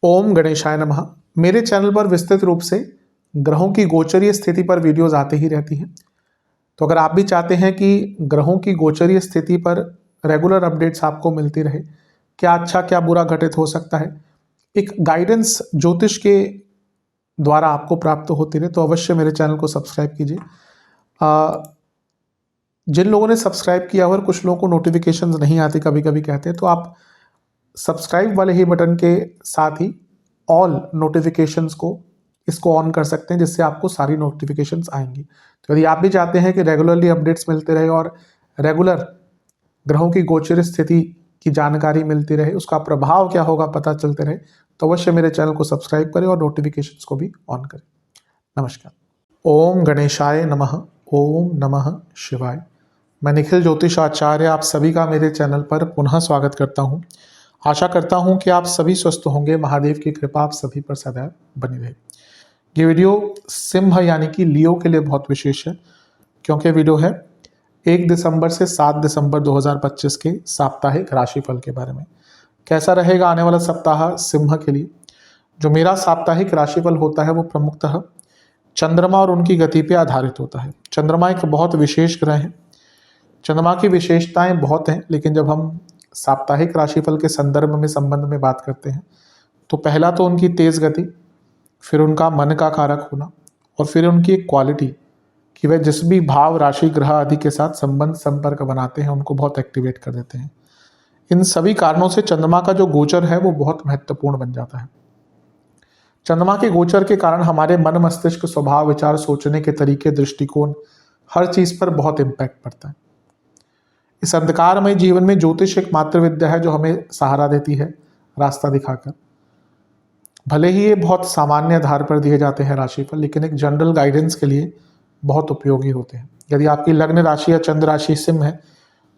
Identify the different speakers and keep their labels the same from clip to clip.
Speaker 1: ओम गणेशाय नमः। मेरे चैनल पर विस्तृत रूप से ग्रहों की गोचरीय स्थिति पर वीडियोस आते ही रहती हैं। तो अगर आप भी चाहते हैं कि ग्रहों की गोचरीय स्थिति पर रेगुलर अपडेट्स आपको मिलती रहे, क्या अच्छा क्या बुरा घटित हो सकता है, एक गाइडेंस ज्योतिष के द्वारा आपको प्राप्त होती रहे, तो अवश्य मेरे चैनल को सब्सक्राइब कीजिए। जिन लोगों ने सब्सक्राइब किया और कुछ लोगों को नोटिफिकेशंस नहीं आती कभी कभी कहते हैं, तो आप सब्सक्राइब वाले ही बटन के साथ ही ऑल नोटिफिकेशंस को इसको ऑन कर सकते हैं, जिससे आपको सारी नोटिफिकेशंस आएंगी। तो यदि आप भी चाहते हैं कि रेगुलरली अपडेट्स मिलते रहे और रेगुलर ग्रहों की गोचर स्थिति की जानकारी मिलती रहे, उसका प्रभाव क्या होगा पता चलते रहे, तो अवश्य मेरे चैनल को सब्सक्राइब करें और नोटिफिकेशंस को भी ऑन करें। नमस्कार। ओम गणेशाय नमः। ओम नमः शिवाय। मैं निखिल ज्योतिष आचार्य आप सभी का मेरे चैनल पर पुनः स्वागत करता हूं। आशा करता हूं कि आप सभी स्वस्थ होंगे। महादेव की कृपा आप सभी पर सदैव बनी रहे। ये वीडियो सिंह यानी कि लियो के लिए बहुत विशेष है, क्योंकि वीडियो है 1 दिसंबर से 7 दिसंबर 2025 के साप्ताहिक राशिफल के बारे में। कैसा रहेगा आने वाला सप्ताह सिंह के लिए। जो मेरा साप्ताहिक राशिफल होता है वो प्रमुखतः चंद्रमा और उनकी गति पर आधारित होता है। चंद्रमा एक बहुत विशेष ग्रह है। चंद्रमा की विशेषताएं बहुत हैं, लेकिन जब हम साप्ताहिक राशिफल के संदर्भ में संबंध में बात करते हैं, तो पहला तो उनकी तेज गति, फिर उनका मन का कारक होना, और फिर उनकी एक क्वालिटी कि वह जिस भी भाव राशि ग्रह आदि के साथ संबंध संपर्क बनाते हैं उनको बहुत एक्टिवेट कर देते हैं। इन सभी कारणों से चंद्रमा का जो गोचर है वो बहुत महत्वपूर्ण बन जाता है। चंद्रमा के गोचर के कारण हमारे मन, मस्तिष्क, स्वभाव, विचार, सोचने के तरीके, दृष्टिकोण, हर चीज पर बहुत इम्पैक्ट पड़ता है। इस अंधकारमय जीवन में ज्योतिष एक मात्र विद्या है जो हमें सहारा देती है, रास्ता दिखाकर। भले ही ये बहुत सामान्य आधार पर दिए जाते हैं राशिफल, लेकिन एक जनरल गाइडेंस के लिए बहुत उपयोगी होते हैं। यदि आपकी लग्न राशि या चंद्र राशि सिंह है,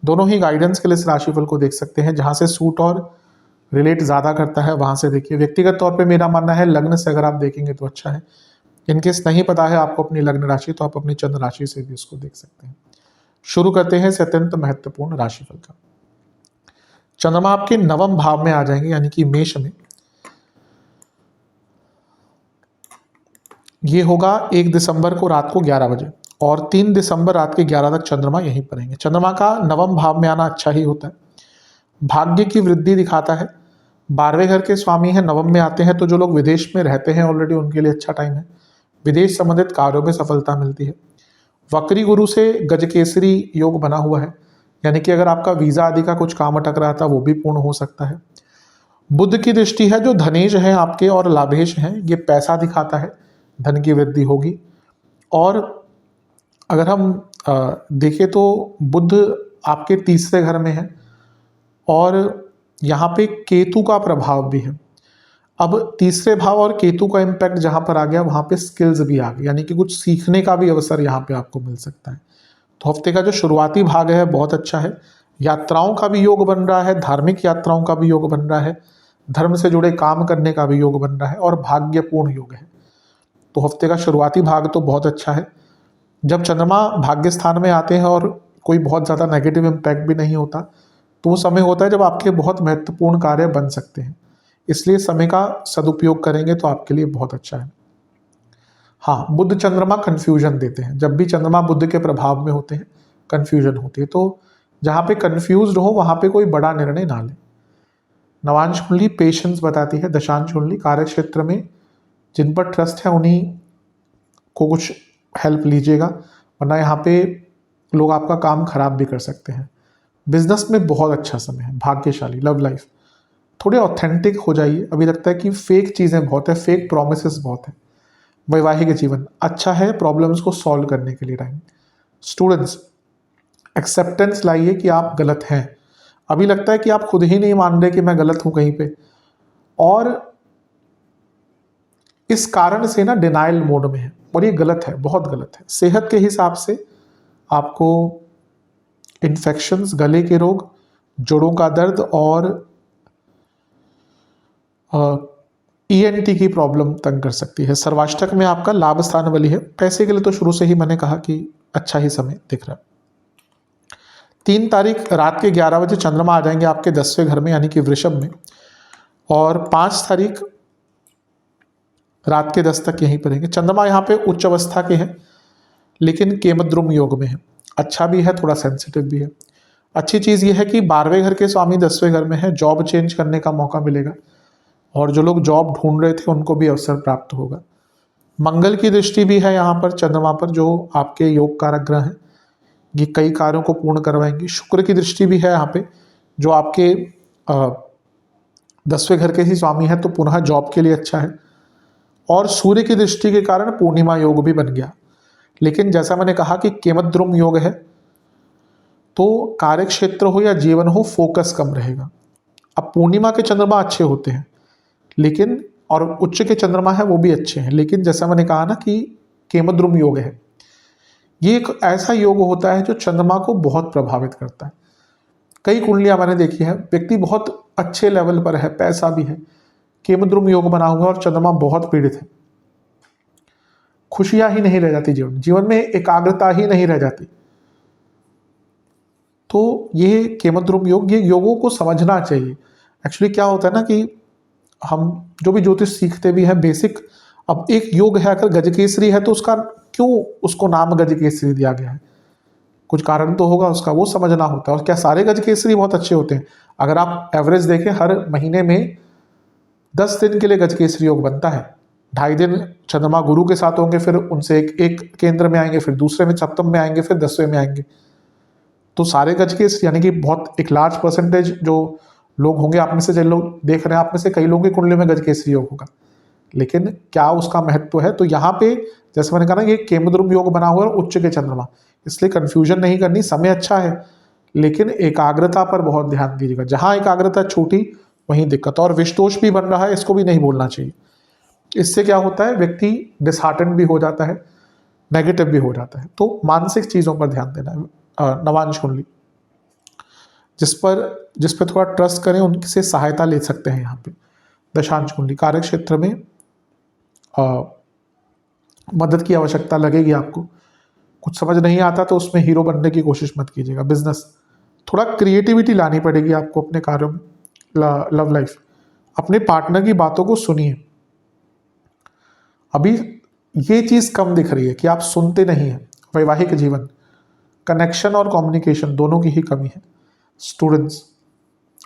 Speaker 1: दोनों ही गाइडेंस के लिए इस राशिफल को देख सकते हैं। जहाँ से सूट और रिलेट ज़्यादा करता है वहाँ से देखिए। व्यक्तिगत तौर पर मेरा मानना है लग्न से अगर आप देखेंगे तो अच्छा है। इनकेस नहीं पता है आपको अपनी लग्न राशि, तो आप अपनी चंद्र राशि से भी उसको देख सकते हैं। शुरू करते हैं इस अत्यंत महत्वपूर्ण राशिफल का। चंद्रमा आपके नवम भाव में आ जाएंगे, यानी कि मेष में। ये होगा 1 दिसंबर को रात को 11 बजे, और 3 दिसंबर रात के 11 तक चंद्रमा यहीं पर रहेंगे। चंद्रमा का नवम भाव में आना अच्छा ही होता है, भाग्य की वृद्धि दिखाता है। 12वें घर के स्वामी है, नवम में आते हैं, तो जो लोग विदेश में रहते हैं ऑलरेडी उनके लिए अच्छा टाइम है। विदेश संबंधित कार्यों में सफलता मिलती है। वक्री गुरु से गजकेसरी योग बना हुआ है, यानी कि अगर आपका वीजा आदि का कुछ काम अटक रहा था वो भी पूर्ण हो सकता है। बुध की दृष्टि है, जो धनेश है आपके और लाभेश हैं, ये पैसा दिखाता है, धन की वृद्धि होगी। और अगर हम देखें तो बुध आपके तीसरे घर में है, और यहाँ पे केतु का प्रभाव भी है। अब तीसरे भाव और केतु का इम्पैक्ट जहां पर आ गया, वहां पे स्किल्स भी आ गए, यानी कि कुछ सीखने का भी अवसर यहाँ पे आपको मिल सकता है। तो हफ्ते का जो शुरुआती भाग है बहुत अच्छा है। यात्राओं का भी योग बन रहा है, धार्मिक यात्राओं का भी योग बन रहा है, धर्म से जुड़े काम करने का भी योग बन रहा है, और भाग्यपूर्ण योग है। तो हफ्ते का शुरुआती भाग तो बहुत अच्छा है। जब चंद्रमा भाग्य स्थान में आते हैं और कोई बहुत ज़्यादा नेगेटिव इम्पैक्ट भी नहीं होता, तो वो समय होता है जब आपके बहुत महत्वपूर्ण कार्य बन सकते हैं। इसलिए समय का सदुपयोग करेंगे तो आपके लिए बहुत अच्छा है। हाँ, बुध चंद्रमा कंफ्यूजन देते हैं। जब भी चंद्रमा बुध के प्रभाव में होते हैं कंफ्यूजन होती है, तो जहाँ पे कंफ्यूज्ड हो वहाँ पे कोई बड़ा निर्णय ना लें। नवांश कुंडली पेशेंस बताती है। दशांश कुंडली कार्य क्षेत्र में जिन पर ट्रस्ट है उन्हीं को कुछ हेल्प लीजिएगा, वरना यहाँ पे लोग आपका काम खराब भी कर सकते हैं। बिजनेस में बहुत अच्छा समय है, भाग्यशाली। लव लाइफ थोड़े ऑथेंटिक हो जाइए। अभी लगता है कि फेक चीज़ें बहुत है, फेक प्रोमिसेस बहुत है। वैवाहिक जीवन अच्छा है, प्रॉब्लम्स को सॉल्व करने के लिए टाइम। स्टूडेंट्स एक्सेप्टेंस लाइए कि आप गलत हैं। अभी लगता है कि आप खुद ही नहीं मान रहे कि मैं गलत हूं कहीं पे, और इस कारण से ना डिनाइल मोड में है, और ये गलत है, बहुत गलत है। सेहत के हिसाब से आपको इन्फेक्शंस, गले के रोग, जोड़ों का दर्द और ENT की प्रॉब्लम तंग कर सकती है। सर्वाष्टक में आपका लाभ स्थान वाली है। पैसे के लिए तो शुरू से ही मैंने कहा कि अच्छा ही समय दिख रहा है। 3 तारीख रात के 11 बजे चंद्रमा आ जाएंगे आपके 10वें घर में यानी कि वृषभ में, और 5 तारीख रात के 10 तक यहीं पर रहेंगे। चंद्रमा यहाँ पे उच्च अवस्था के हैं लेकिन केमद्रुम योग में है, अच्छा भी है, थोड़ा सेंसिटिव भी है। अच्छी चीज़ ये है कि 12वें घर के स्वामी 10वें घर में है, जॉब चेंज करने का मौका मिलेगा, और जो लोग जॉब ढूंढ रहे थे उनको भी अवसर प्राप्त होगा। मंगल की दृष्टि भी है यहाँ पर चंद्रमा पर, जो आपके योग कारक ग्रह हैं, ये कई कार्यों को पूर्ण करवाएंगे। शुक्र की दृष्टि भी है यहाँ पे, जो आपके 10वें घर के ही स्वामी है, तो पुनः जॉब के लिए अच्छा है। और सूर्य की दृष्टि के कारण पूर्णिमा योग भी बन गया। लेकिन जैसा मैंने कहा कि केमद्रुम योग है, तो कार्य क्षेत्र हो या जीवन हो, फोकस कम रहेगा। अब पूर्णिमा के चंद्रमा अच्छे होते हैं लेकिन, और उच्च के चंद्रमा है वो भी अच्छे हैं, लेकिन जैसा मैंने कहा ना कि केमद्रुम योग है, ये एक ऐसा योग होता है जो चंद्रमा को बहुत प्रभावित करता है। कई कुंडलियां मैंने देखी है, व्यक्ति बहुत अच्छे लेवल पर है, पैसा भी है, केमद्रुम योग बना हुआ है और चंद्रमा बहुत पीड़ित है, खुशियां ही नहीं रह जाती, जीवन में एकाग्रता ही नहीं रह जाती। तो ये केमद्रुम योग, ये योगों को समझना चाहिए। एक्चुअली क्या होता है ना कि हम जो भी ज्योतिष सीखते भी हैं बेसिक, अब एक योग है, अगर गजकेसरी है तो उसका क्यों उसको नाम गजकेसरी दिया गया है, कुछ कारण तो होगा उसका, वो समझना होता है। और क्या सारे गजकेसरी बहुत अच्छे होते हैं? अगर आप एवरेज देखें, हर महीने में 10 दिन के लिए गजकेसरी योग बनता है। 2.5 दिन चंद्रमा गुरु के साथ होंगे, फिर उनसे एक केंद्र में आएंगे, फिर दूसरे में, सप्तम में आएंगे, फिर 10वें में आएंगे। तो सारे गजकेसरी यानी कि बहुत एक लार्ज परसेंटेज जो लोग होंगे, आप में से जो लोग देख रहे हैं, आप में से कई लोगों की कुंडली में गजकेसरी योग होगा, लेकिन क्या उसका महत्व है? तो यहाँ पे जैसे मैंने कहा ना, ये केमद्रुम योग बना हुआ है उच्च के चंद्रमा, इसलिए कंफ्यूजन नहीं करनी। समय अच्छा है लेकिन एकाग्रता पर बहुत ध्यान दीजिएगा, जहाँ एकाग्रता छूटी वहीं दिक्कत। और विषदोष भी बन रहा है, इसको भी नहीं बोलना चाहिए। इससे क्या होता है, व्यक्ति डिसहार्टन भी हो जाता है, नेगेटिव भी हो जाता है। तो मानसिक चीज़ों पर ध्यान देना है। नवांश कुंडली जिस पर थोड़ा ट्रस्ट करें, उनसे सहायता ले सकते हैं। यहाँ पे दशांश कुंडली, कार्य क्षेत्र में मदद की आवश्यकता लगेगी आपको, कुछ समझ नहीं आता तो उसमें हीरो बनने की कोशिश मत कीजिएगा। बिजनेस, थोड़ा क्रिएटिविटी लानी पड़ेगी आपको अपने कार्यों में। लव लाइफ, अपने पार्टनर की बातों को सुनिए। अभी ये चीज़ कम दिख रही है कि आप सुनते नहीं हैं। वैवाहिक जीवन, कनेक्शन और कम्युनिकेशन दोनों की ही कमी है। स्टूडेंट्स,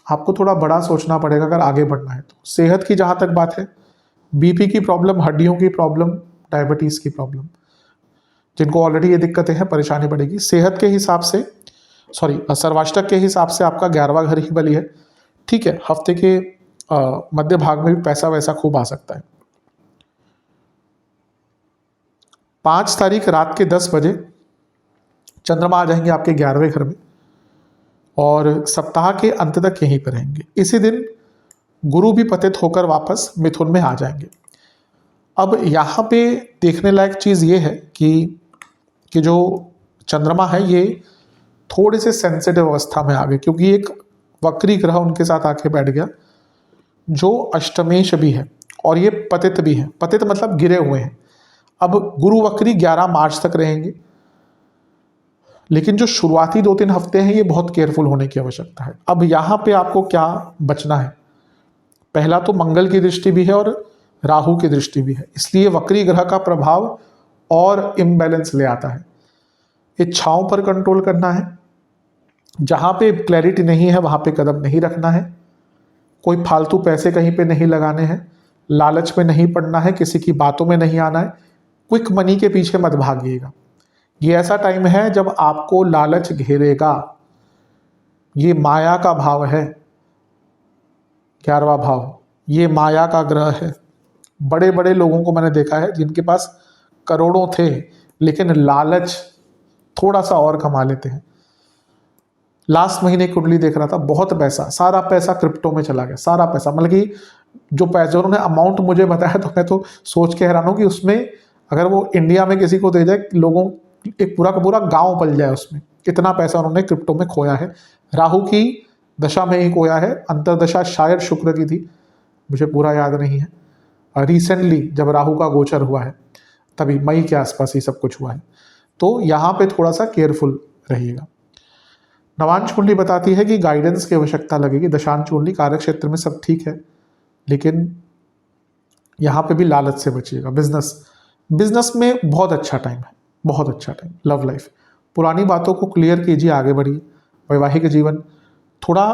Speaker 1: आपको थोड़ा बड़ा सोचना पड़ेगा अगर आगे बढ़ना है तो। सेहत की जहाँ तक बात है, बीपी की प्रॉब्लम, हड्डियों की प्रॉब्लम, डायबिटीज़ की प्रॉब्लम, जिनको ऑलरेडी ये दिक्कतें हैं, परेशानी बढ़ेगी। सेहत के हिसाब से, सर्वाष्टक के हिसाब से आपका 11वां घर ही बली है। ठीक है, हफ्ते के मध्य भाग में भी पैसा वैसा खूब आ सकता है। 5 तारीख रात के 10 बजे चंद्रमा आ जाएंगे आपके 11वें घर में, और सप्ताह के अंत तक यहीं पर रहेंगे। इसी दिन गुरु भी पतित होकर वापस मिथुन में आ जाएंगे। अब यहाँ पे देखने लायक चीज़ ये है कि जो चंद्रमा है ये थोड़े से सेंसिटिव अवस्था में आ गए, क्योंकि एक वक्री ग्रह उनके साथ आके बैठ गया जो अष्टमेश भी है और ये पतित भी है। पतित मतलब गिरे हुए हैं। अब गुरु वक्री 11 मार्च तक रहेंगे, लेकिन जो शुरुआती 2-3 हफ्ते हैं ये बहुत केयरफुल होने की आवश्यकता है। अब यहाँ पे आपको क्या बचना है? पहला तो मंगल की दृष्टि भी है और राहु की दृष्टि भी है, इसलिए वक्री ग्रह का प्रभाव और इम्बैलेंस ले आता है। इच्छाओं पर कंट्रोल करना है, जहाँ पे क्लैरिटी नहीं है वहाँ पे कदम नहीं रखना है, कोई फालतू पैसे कहीं पे नहीं लगाने हैं, लालच में नहीं पड़ना है, किसी की बातों में नहीं आना है, क्विक मनी के पीछे मत भागिएगा। ये ऐसा टाइम है जब आपको लालच घेरेगा। ये माया का भाव है, 11वां भाव, ये माया का ग्रह है। बड़े बड़े लोगों को मैंने देखा है जिनके पास करोड़ों थे, लेकिन लालच थोड़ा सा और कमा लेते हैं। लास्ट महीने कुंडली देख रहा था, बहुत पैसा, सारा पैसा क्रिप्टो में चला गया, सारा पैसा। मतलब कि जो पैसे उन्होंने अमाउंट मुझे बताया तो मैं तो सोच के हैरान हूँ कि उसमें अगर वो इंडिया में किसी को दे जाए, लोगों एक पूरा का पूरा गांव पल जाए उसमें, इतना पैसा उन्होंने क्रिप्टो में खोया है। राहु की दशा में ही खोया है, अंतरदशा शायद शुक्र की थी, मुझे पूरा याद नहीं है। रिसेंटली जब राहु का गोचर हुआ है तभी मई के आसपास ही सब कुछ हुआ है। तो यहाँ पे थोड़ा सा केयरफुल रहिएगा। नवांश कुंडली बताती है कि गाइडेंस की आवश्यकता लगेगी। दशांश कुंडली कार्य क्षेत्र में सब ठीक है, लेकिन यहाँ पे भी लालच से बचिएगा। बिजनेस में बहुत अच्छा टाइम है, बहुत अच्छा टाइम। लव लाइफ, पुरानी बातों को क्लियर कीजिए, आगे बढ़िए। वैवाहिक जीवन, थोड़ा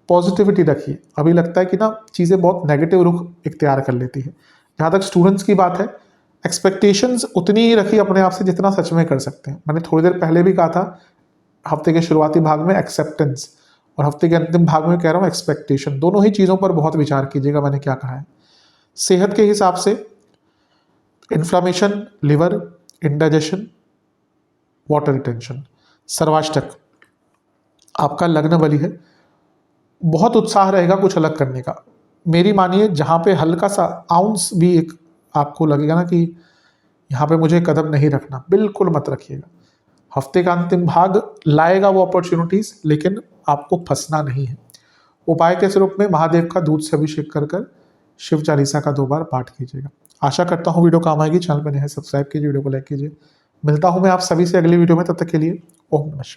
Speaker 1: पॉजिटिविटी रखिए। अभी लगता है कि ना चीज़ें बहुत नेगेटिव रुख इख्तियार कर लेती है। जहाँ तक स्टूडेंट्स की बात है, एक्सपेक्टेशंस उतनी ही रखिए अपने आप से जितना सच में कर सकते हैं। मैंने थोड़ी देर पहले भी कहा था, हफ्ते के शुरुआती भाग में एक्सेप्टेंस और हफ्ते के अंतिम भाग में कह रहा हूँ एक्सपेक्टेशन। दोनों ही चीज़ों पर बहुत विचार कीजिएगा मैंने क्या कहा है। सेहत के हिसाब से inflammation, liver, indigestion, water retention. सर्वाष्टक, आपका लग्न बली है, बहुत उत्साह रहेगा कुछ अलग करने का। मेरी मानिए, जहाँ पे हल्का सा आउंस भी एक आपको लगेगा ना कि यहाँ पे मुझे कदम नहीं रखना, बिल्कुल मत रखिएगा। हफ्ते का अंतिम भाग लाएगा वो अपॉर्चुनिटीज़, लेकिन आपको फंसना नहीं है। उपाय के स्वरूप में महादेव का दूध से अभिषेक कर कर शिव चालीसा का 2 बार पाठ कीजिएगा। आशा करता हूँ वीडियो काम आएगी। चैनल पर नए हैं, सब्सक्राइब कीजिए, वीडियो को लाइक कीजिए। मिलता हूँ मैं आप सभी से अगली वीडियो में, तब तक के लिए ओम नमः शिवाय।